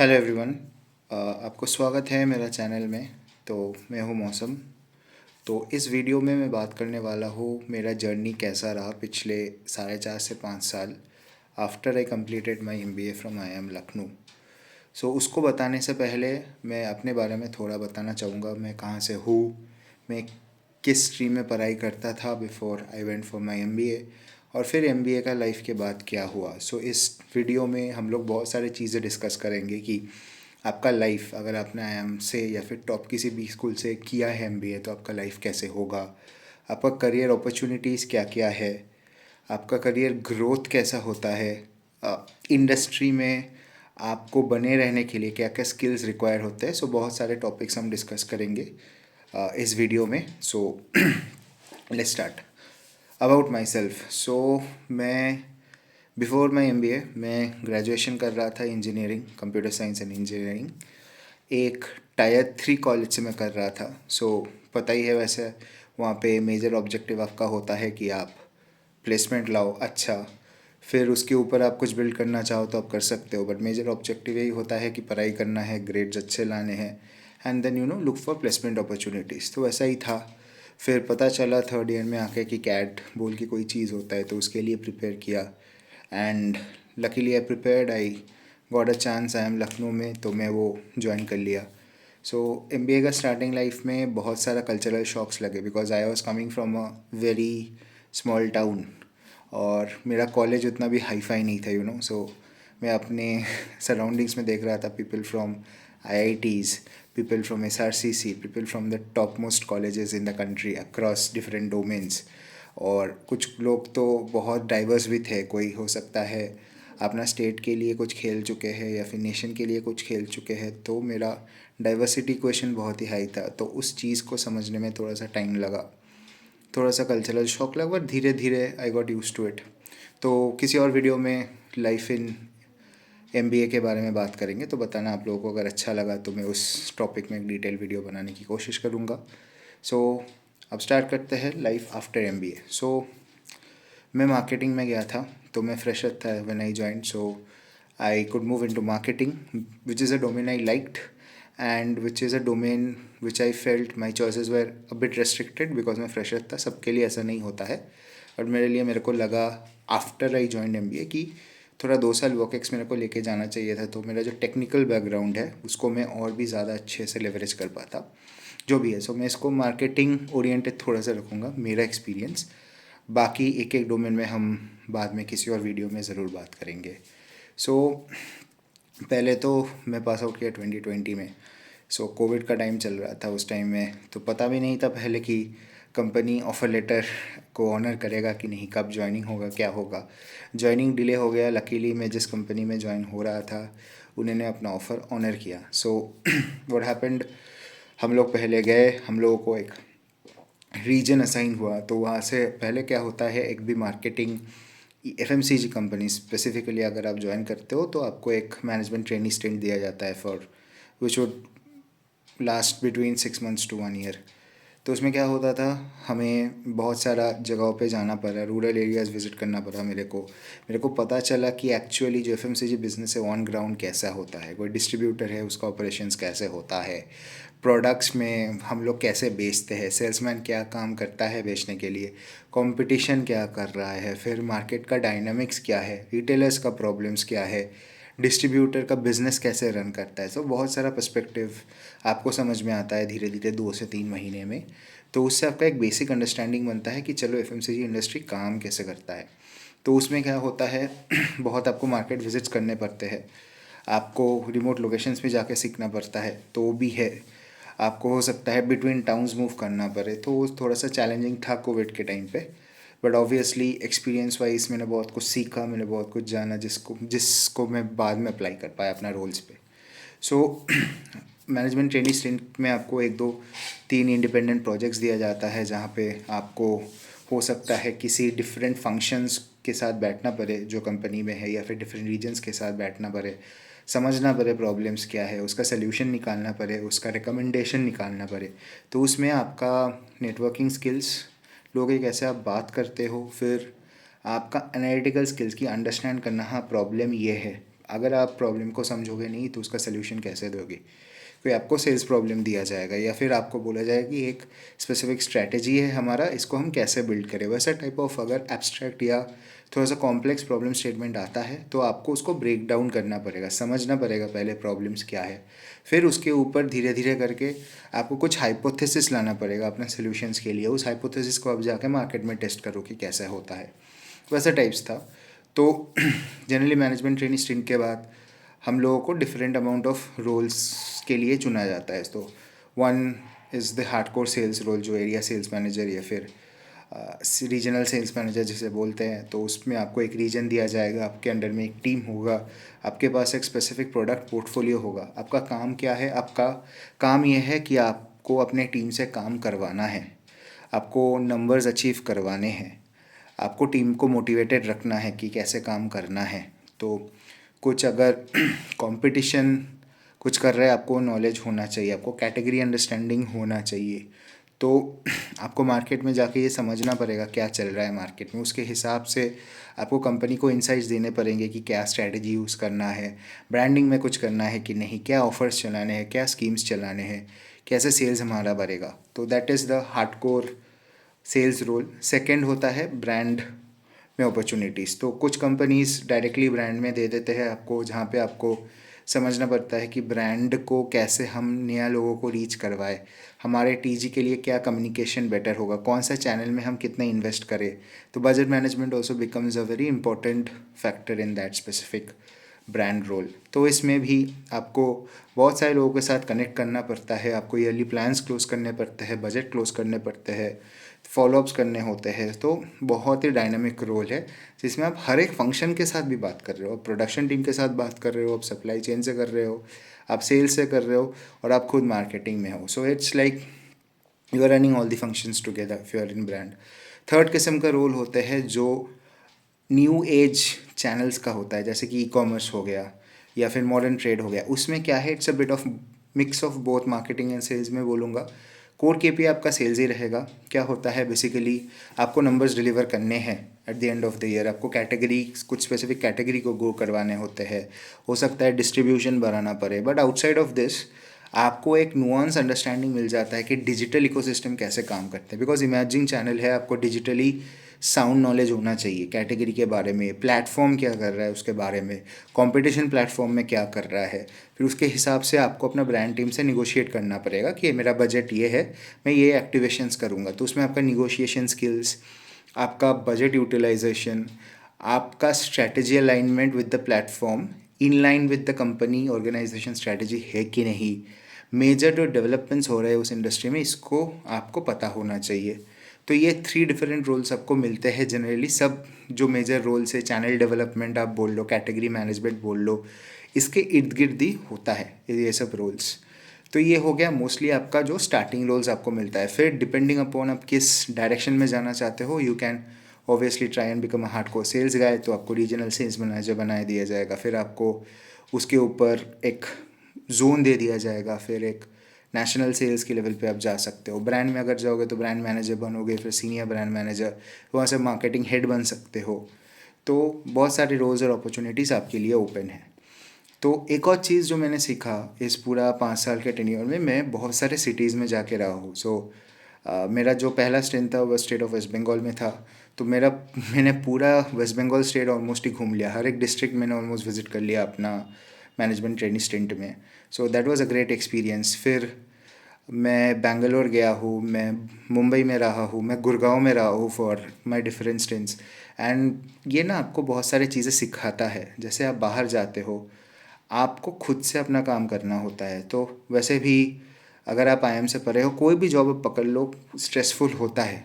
Hello everyone. आपको स्वागत है मेरा चैनल में। तो मैं हूँ मौसम। तो इस वीडियो में मैं बात करने वाला हूँ मेरा जर्नी कैसा रहा पिछले 4.5 से 5 साल after I completed my MBA from IIM Lucknow. So उसको बताने से पहले मैं अपने बारे में थोड़ा बताना चाहूँगा। मैं कहाँ से हूँ, मैं किस स्ट्रीम में पढ़ाई करता था before I went for my MBA, और फिर एमबीए का लाइफ के बाद क्या हुआ। सो इस वीडियो में हम लोग बहुत सारी चीज़ें डिस्कस करेंगे कि आपका लाइफ, अगर आपने आईआईएम से या फिर टॉप किसी भी स्कूल से किया है एमबीए, तो आपका लाइफ कैसे होगा, आपका करियर अपॉर्चुनिटीज़ क्या क्या है, आपका करियर ग्रोथ कैसा होता है, इंडस्ट्री में आपको बने रहने के लिए क्या क्या स्किल्स रिक्वायर होते हैं। सो बहुत सारे टॉपिक्स हम डिस्कस करेंगे इस वीडियो में। So let's start. About myself. So मैं बिफोर माई एमबीए मैं ग्रेजुएशन कर रहा था engineering, computer science and engineering, एक टायर 3 कॉलेज से मैं कर रहा था। सो पता ही है वैसे वहाँ पे मेजर ऑब्जेक्टिव आपका होता है कि आप प्लेसमेंट लाओ अच्छा, फिर उसके ऊपर आप कुछ बिल्ड करना चाहो तो आप कर सकते हो, बट मेजर ऑब्जेक्टिव यही होता है कि पढ़ाई करना है, ग्रेड्स अच्छे लाने हैं, and then look for placement opportunities. तो वैसा ही था। फिर पता चला थर्ड ईयर में आके कि कैट बोल की कोई चीज़ होता है, तो उसके लिए प्रिपेयर किया, and luckily I prepared, I got a chance I am Lucknow में, तो मैं वो ज्वाइन कर लिया। सो एमबीए का स्टार्टिंग लाइफ में बहुत सारा कल्चरल शॉक्स लगे because I was coming from a very small town, और मेरा कॉलेज उतना भी हाई फाई नहीं था सो मैं अपने सराउंडिंग्स में देख रहा था people from IITs, people from SRCC, people from the top most colleges in the country across different domains. और कुछ लोग तो बहुत डाइवर्स भी थे। कोई हो सकता है अपना स्टेट के लिए कुछ खेल चुके हैं या फिर नेशन के लिए कुछ खेल चुके हैं। तो मेरा डाइवर्सिटी क्वेश्चन बहुत ही हाई था, तो उस चीज़ को समझने में थोड़ा सा टाइम लगा, थोड़ा सा कल्चरल शॉक लगा, बट धीरे धीरे I got used to it. तो किसी और वीडियो में लाइफ इन एमबीए के बारे में बात करेंगे, तो बताना आप लोगों को अगर अच्छा लगा तो मैं उस टॉपिक में एक डिटेल वीडियो बनाने की कोशिश करूँगा। सो अब स्टार्ट करते हैं लाइफ आफ्टर एमबीए। सो मैं मार्केटिंग में गया था, तो मैं फ्रेशर था when I joined. So I could move into marketing, which is a domain I liked, and which is a domain which I felt my choices were a bit restricted because मैं fresher था। सबके लिए ऐसा नहीं होता है, और मेरे लिए मेरे को लगा आफ्टर आई जॉइन एमबीए कि थोड़ा 2 साल वर्क एक्स मेरे को लेके जाना चाहिए था, तो मेरा जो टेक्निकल बैकग्राउंड है उसको मैं और भी ज़्यादा अच्छे से लेवरेज कर पाता, जो भी है। सो मैं इसको मार्केटिंग ओरिएंटेड थोड़ा सा रखूँगा, मेरा एक्सपीरियंस। बाकी एक एक डोमेन में हम बाद में किसी और वीडियो में ज़रूर बात करेंगे। सो पहले तो मैं पास आउट किया 2020 में। सो कोविड का टाइम चल रहा था उस टाइम में, तो पता भी नहीं था पहले कि कंपनी ऑफ़र लेटर को ऑनर करेगा कि नहीं, कब ज्वाइनिंग होगा, क्या होगा। ज्वाइनिंग डिले हो गया। लकीली मैं जिस कंपनी में ज्वाइन हो रहा था उन्होंने अपना ऑफ़र ऑनर किया। सो व्हाट हैपेंड, हम लोग पहले गए, हम लोगों को एक रीजन असाइन हुआ। तो वहाँ से पहले क्या होता है, एक भी मार्केटिंग एफएमसीजी कंपनी स्पेसिफिकली अगर आप ज्वाइन करते हो तो आपको एक मैनेजमेंट ट्रेनिंग स्टेंट दिया जाता है for which would last between 6 months to 1 year। तो उसमें क्या होता था, हमें बहुत सारा जगहों पे जाना पड़ा, रूरल एरियाज़ विज़िट करना पड़ा। मेरे को पता चला कि एक्चुअली जो एफएमसीजी बिज़नेस है ऑन ग्राउंड कैसा होता है, कोई डिस्ट्रीब्यूटर है उसका ऑपरेशंस कैसे होता है, प्रोडक्ट्स में हम लोग कैसे बेचते हैं, सेल्समैन क्या काम करता है बेचने के लिए, कंपटीशन क्या कर रहा है, फिर मार्केट का डायनामिक्स क्या है, रिटेलर्स का प्रॉब्लम्स क्या है, डिस्ट्रीब्यूटर का बिज़नेस कैसे रन करता है। तो बहुत सारा पर्सपेक्टिव आपको समझ में आता है धीरे धीरे 2 से 3 महीने में। तो उससे आपका एक बेसिक अंडरस्टैंडिंग बनता है कि चलो एफएमसीजी इंडस्ट्री काम कैसे करता है। तो उसमें क्या होता है बहुत आपको मार्केट विजिट्स करने पड़ते हैं, आपको रिमोट लोकेशंस में जाके सीखना पड़ता है, तो वो भी है। आपको हो सकता है बिटवीन टाउन्स मूव करना पड़े, तो वो थोड़ा सा चैलेंजिंग था कोविड के टाइम पे। बट ऑब्वियसली एक्सपीरियंस वाइज मैंने बहुत कुछ सीखा, मैंने बहुत कुछ जाना जिसको जिसको मैं बाद में अप्लाई कर पाया अपना रोल्स पे। सो मैनेजमेंट ट्रेनिंग स्टेंट में आपको 1 2 3 इंडिपेंडेंट प्रोजेक्ट्स दिया जाता है, जहाँ पे आपको हो सकता है किसी डिफरेंट फंक्शंस के साथ बैठना पड़े जो कंपनी में है, या फिर डिफरेंट रीजन्स के साथ बैठना पड़े, समझना पड़े प्रॉब्लम्स क्या है, उसका सल्यूशन निकालना पड़े, उसका रिकमेंडेशन निकालना पड़े। तो उसमें आपका नेटवर्किंग स्किल्स, लोगों के कैसे आप बात करते हो, फिर आपका एनालिटिकल स्किल्स की अंडरस्टैंड करना, हाँ प्रॉब्लम ये है, अगर आप प्रॉब्लम को समझोगे नहीं तो उसका सल्यूशन कैसे दोगे। कोई आपको सेल्स प्रॉब्लम दिया जाएगा या फिर आपको बोला जाएगा कि एक स्पेसिफिक स्ट्रैटेजी है हमारा, इसको हम कैसे बिल्ड करें, वैसा टाइप ऑफ अगर एब्स्ट्रैक्ट या थोड़ा सा कॉम्प्लेक्स प्रॉब्लम स्टेटमेंट आता है तो आपको उसको ब्रेक डाउन करना पड़ेगा, समझना पड़ेगा पहले प्रॉब्लम्स क्या है, फिर उसके ऊपर धीरे धीरे करके आपको कुछ हाइपोथेसिस लाना पड़ेगा अपने सॉल्यूशंस के लिए। उस हाइपोथेसिस को आप जाके मार्केट में टेस्ट करो कि कैसा होता है, वैसा टाइप्स था। तो जनरली मैनेजमेंट ट्रेनिंग स्टिंट के बाद हम लोगों को डिफरेंट अमाउंट ऑफ रोल्स के लिए चुना जाता है। तो one is the hardcore sales role, जो एरिया सेल्स मैनेजर या फिर रीजनल सेल्स मैनेजर जिसे बोलते हैं। तो उसमें आपको एक रीजन दिया जाएगा, आपके अंडर में एक टीम होगा, आपके पास एक स्पेसिफिक प्रोडक्ट पोर्टफोलियो होगा। आपका काम क्या है? आपका काम यह है कि आपको अपने टीम से काम करवाना है, आपको नंबर्स अचीव करवाने हैं, आपको टीम को मोटिवेटेड रखना है कि कैसे काम करना है। तो कुछ अगर कंपटीशन कुछ कर रहा है, आपको नॉलेज होना चाहिए, आपको कैटेगरी अंडरस्टैंडिंग होना चाहिए। तो आपको मार्केट में जाके ये समझना पड़ेगा क्या चल रहा है मार्केट में, उसके हिसाब से आपको कंपनी को इनसाइट्स देने पड़ेंगे कि क्या स्ट्रैटेजी यूज़ करना है, ब्रांडिंग में कुछ करना है कि नहीं, क्या ऑफर्स चलाने हैं, क्या स्कीम्स चलाने हैं, कैसे सेल्स हमारा बढ़ेगा। तो that is the hardcore sales role. Second होता है ब्रांड में अपॉर्चुनिटीज़। तो कुछ कंपनीज़ डायरेक्टली ब्रांड में दे देते हैं आपको, जहाँ पे आपको समझना पड़ता है कि ब्रांड को कैसे हम नया लोगों को रीच करवाए, हमारे टीजी के लिए क्या कम्युनिकेशन बेटर होगा, कौन सा चैनल में हम कितना इन्वेस्ट करें। तो budget management also becomes a very important factor in that specific brand role. तो इसमें भी आपको बहुत सारे लोगों के साथ कनेक्ट करना पड़ता है, आपको ईयरली प्लान्स क्लोज करने पड़ते हैं, बजट क्लोज करने पड़ते हैं, फॉलोअप्स करने होते हैं। तो बहुत ही डायनामिक रोल है जिसमें आप हर एक फंक्शन के साथ भी बात कर रहे हो, आप प्रोडक्शन टीम के साथ बात कर रहे हो, आप सप्लाई चेन से कर रहे हो, आप सेल्स से कर रहे हो, और आप खुद मार्केटिंग में हो। So it's like you are running all the functions together if you are in brand. Third किस्म का रोल होता है जो न्यू एज चैनल्स का होता है, जैसे कि ई कॉमर्स हो गया या फिर मॉडर्न ट्रेड हो गया। उसमें क्या है, it's a bit of mix of both marketing and sales में बोलूँगा। कोर केपीआई आपका सेल्स ही रहेगा। क्या होता है बेसिकली, आपको नंबर्स डिलीवर करने हैं at the end of the year, आपको कैटेगरी, कुछ स्पेसिफिक कैटेगरी को ग्रो करवाने होते हैं, हो सकता है डिस्ट्रीब्यूशन बढ़ाना पड़े। बट आउटसाइड ऑफ दिस आपको एक नुआंस अंडरस्टैंडिंग मिल जाता है कि डिजिटल इकोसिस्टम कैसे काम करते हैं, बिकॉज इमेजिंग चैनल है, आपको डिजिटली साउंड नॉलेज होना चाहिए कैटेगरी के बारे में, प्लेटफॉर्म क्या कर रहा है उसके बारे में, कंपटीशन प्लेटफॉर्म में क्या कर रहा है। फिर उसके हिसाब से आपको अपना ब्रांड टीम से निगोशिएट करना पड़ेगा कि मेरा बजट ये है, मैं ये एक्टिवेशंस करूँगा। तो उसमें आपका निगोशिएशन स्किल्स, आपका बजट यूटिलाइजेशन, आपका strategy alignment with the platform, in line with the company organisation strategy है कि नहीं, मेजर जो डेवलपमेंट्स हो रहे हैं उस इंडस्ट्री में, इसको आपको पता होना चाहिए। तो ये 3 डिफरेंट रोल्स आपको मिलते हैं जनरली। सब जो मेजर रोल्स है, चैनल डेवलपमेंट आप बोल लो, कैटेगरी मैनेजमेंट बोल लो, इसके इर्द गिर्द ही होता है ये सब रोल्स। तो ये हो गया मोस्टली आपका जो स्टार्टिंग रोल्स आपको मिलता है। फिर डिपेंडिंग अपॉन आप किस डायरेक्शन में जाना चाहते हो, you can obviously try and become a hardcore sales guy. तो आपको रीजनल सेल्स मैनेजर बना दिया जाएगा, फिर आपको उसके ऊपर एक जोन दे दिया जाएगा, फिर एक नेशनल सेल्स के लेवल पे आप जा सकते हो। ब्रांड में अगर जाओगे तो ब्रांड मैनेजर बनोगे, फिर सीनियर ब्रांड मैनेजर, वहाँ से मार्केटिंग हेड बन सकते हो। तो बहुत सारे रोल्स और अपॉर्चुनिटीज़ आपके लिए ओपन है। तो एक और चीज़ जो मैंने सीखा इस पूरा 5 साल के टेन्योर में, मैं बहुत सारे सिटीज़ में जाके रहा हूँ। मेरा जो पहला स्टेंट था वह स्टेट ऑफ वेस्ट बंगाल में था। तो मैंने पूरा वेस्ट बंगाल स्टेट ऑलमोस्ट ही घूम लिया, हर एक डिस्ट्रिक्ट मैंने ऑलमोस्ट विजिट कर लिया अपना मैनेजमेंट ट्रेनिंग स्टेंट में। So that was a great experience. फिर मैं बेंगलोर गया हूँ, मैं मुंबई में रहा हूँ, मैं गुड़गांव में रहा हूँ for my different stents. And ये ना आपको बहुत सारी चीज़ें सिखाता है। जैसे आप बाहर जाते हो, आपको खुद से अपना काम करना होता है। तो वैसे भी अगर आप आईएम से पढ़े हो, कोई भी जॉब आप पकड़ लो, स्ट्रेसफुल होता है।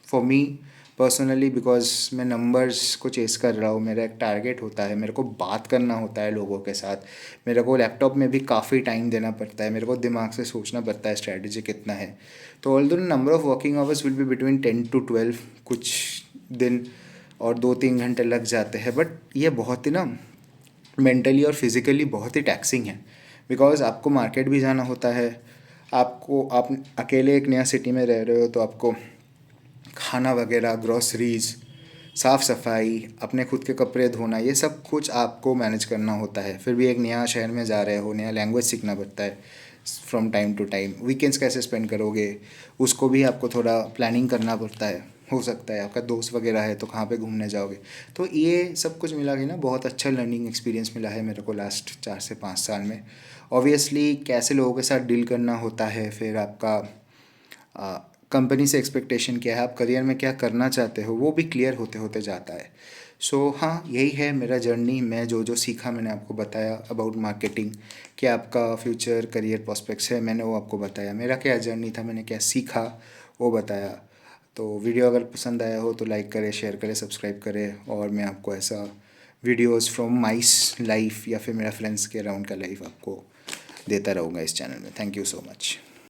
फॉर मी पर्सनली, बिकॉज मैं नंबर्स को चेस कर रहा हूँ, मेरा एक टारगेट होता है, मेरे को बात करना होता है लोगों के साथ, मेरे को लैपटॉप में भी काफ़ी टाइम देना पड़ता है, मेरे को दिमाग से सोचना पड़ता है स्ट्रैटेजी कितना है। तो although number of working hours will be between 10 to 12 कुछ दिन, और 2-3 घंटे लग जाते हैं। बट ये बहुत ही ना मेंटली और फिज़िकली बहुत ही टैक्सिंग है, बिकॉज आपको मार्केट भी जाना होता है, आप अकेले एक नया सिटी में रह रहे हो, तो आपको खाना वगैरह, ग्रॉसरीज, साफ़ सफाई, अपने खुद के कपड़े धोना, ये सब कुछ आपको मैनेज करना होता है। फिर भी एक नया शहर में जा रहे हो, नया लैंग्वेज सीखना पड़ता है from time to time. Weekends कैसे स्पेंड करोगे, उसको भी आपको थोड़ा प्लानिंग करना पड़ता है। हो सकता है आपका दोस्त वगैरह है तो कहाँ पे घूमने जाओगे। तो ये सब कुछ मिला के ना बहुत अच्छा लर्निंग एक्सपीरियंस मिला है मेरे को लास्ट 4 से 5 साल में। ऑब्वियसली कैसे लोगों के साथ डील करना होता है, फिर आपका कंपनी से एक्सपेक्टेशन क्या है, आप करियर में क्या करना चाहते हो, वो भी क्लियर होते होते जाता है। सो हाँ, यही है मेरा जर्नी। मैं जो जो सीखा मैंने आपको बताया अबाउट मार्केटिंग, क्या आपका फ्यूचर करियर प्रॉस्पेक्ट्स है, मैंने वो आपको बताया। मेरा क्या जर्नी था, मैंने क्या सीखा, वो बताया। तो वीडियो अगर पसंद आया हो तो लाइक करें, शेयर करें, सब्सक्राइब करें। और मैं आपको ऐसा वीडियोस फ्रॉम माइस लाइफ या फिर मेरा फ्रेंड्स के अराउंड का लाइफ आपको देता रहूँगा इस चैनल में। Thank you so much.